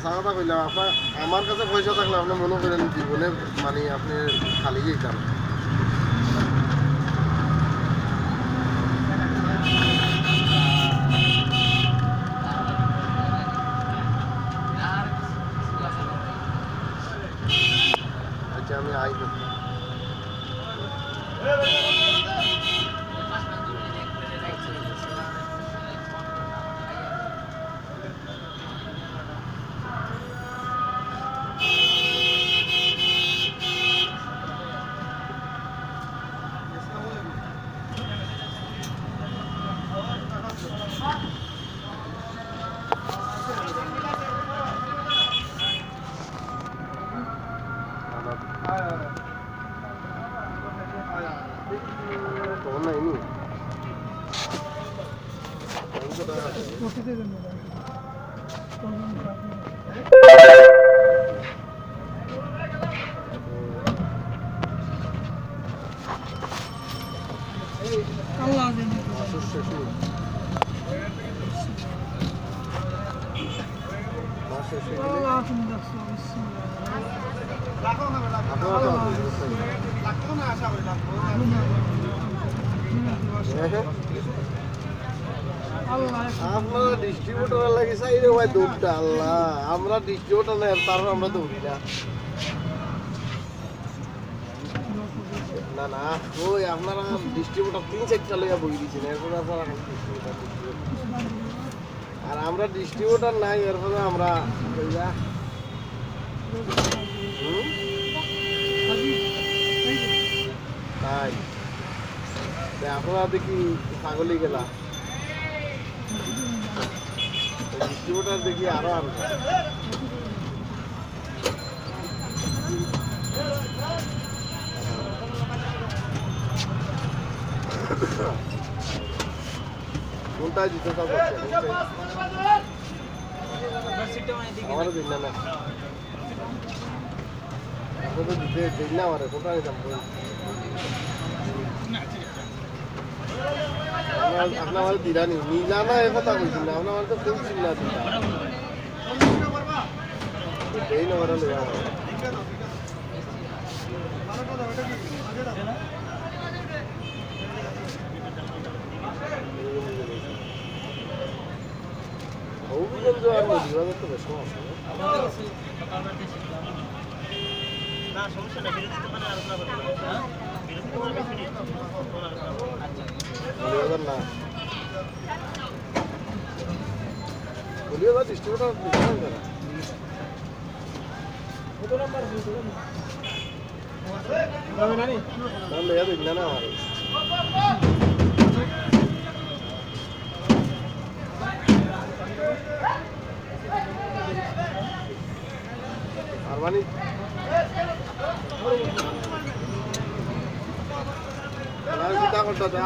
আশা কথা কইলাম আপনার আমার কাছে পয়সা থাকলে আপনি মনে করেন জীবনে মানে আপনি খালি যেতাম আচ্ছা আমি আইব তখন নাইনি আপনারা ডিস্ট্রিবিউটর লাগে চাইরে ভাই দৌড়টা আল্লাহ আমরা ডিস্ট্রিবিউটর না তারপর আমরা দৌড়ি না না ওই আপনারা ডিস্ট্রিবিউটর 3-4টা লইয়া বই দিয়েছেন এরপরে আপনারা আর আমরা ডিস্ট্রিবিউটর নাই এরপরে আমরা কইলা তাই আপনারা দেখি ছাগলই গেলা ডিস্ট্রিবিউটর দেখি আরো আনবে কোনটা জুতোটা করছে আমারও দিন না আপনি তো দিতে দিন না আমার কোনটা নিতাম আপনার আমার দিরানি নীলা না এ কথা কইছিল না আপনার আমার তো ফুল ছিল না দিতা এই না ওরা লইয়া অভিযোগ আর মদিবাজার তো বেশ আছে না সমস্যা না বিরোধী দোকানে আলোচনা করতে হবে হ্যাঁ বিরোধী দোকানে বেশি নিয়ে মদিবাজার না মদিবাজার ডিস্ট্রিবিউটর দিচ্ছেন কেন কত নাম্বার দিতে হবে না নি নাম লেয়া দিন না আমার আরমানি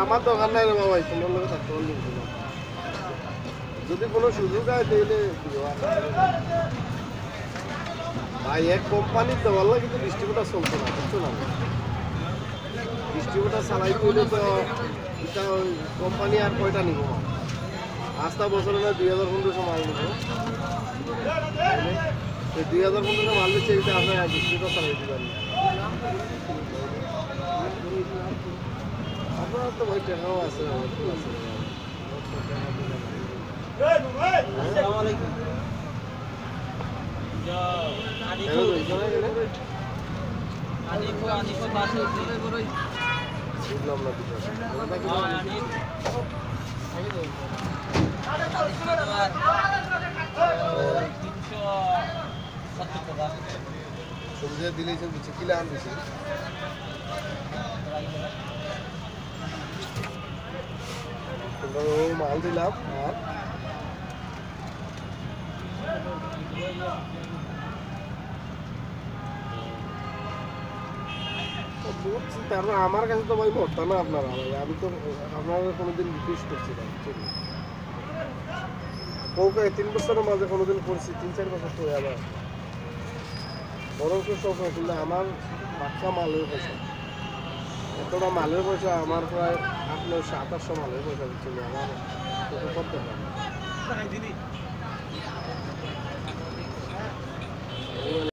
আমার দোকান নাই রে বাবা সুন্দর লোক থাকতে যদি কোনো সুযোগ হয় তাহলে ভাই এক কোম্পানির দেওয়ার লাগে কিন্তু ডিস্ট্রিবিউটার চলতো না বুঝছো না ডিস্ট্রিবিউটার চালাই করলে তো এটা কোম্পানি আর কয়টা নিব আস্তা বছরে না 2015 মাল নিব 2015 মাল দিচ্ছে এটা আপনার ডিস্ট্রিবিউটার চালাই দিতে পারি আপনার তো ভাই টাকাও আছে সবজি দিলেই সব কিছু কিলা আন দিছে মাল দিলাম আর তারপর আমার কাছে তো ভাই মরতা না আপনারা ভাই আমি তো আপনারা কোনোদিন রিকোয়েস্ট করছি না ওকে 3 বছরের মাঝে কোনোদিন করছি 3-4 বছর তো আবার বরং সব কিন্তু আমার বাচ্চা মালের পয়সা এতটা মালের পয়সা আমার প্রায় 800-700 মালের পয়সা দিচ্ছিল আমার করতে পারে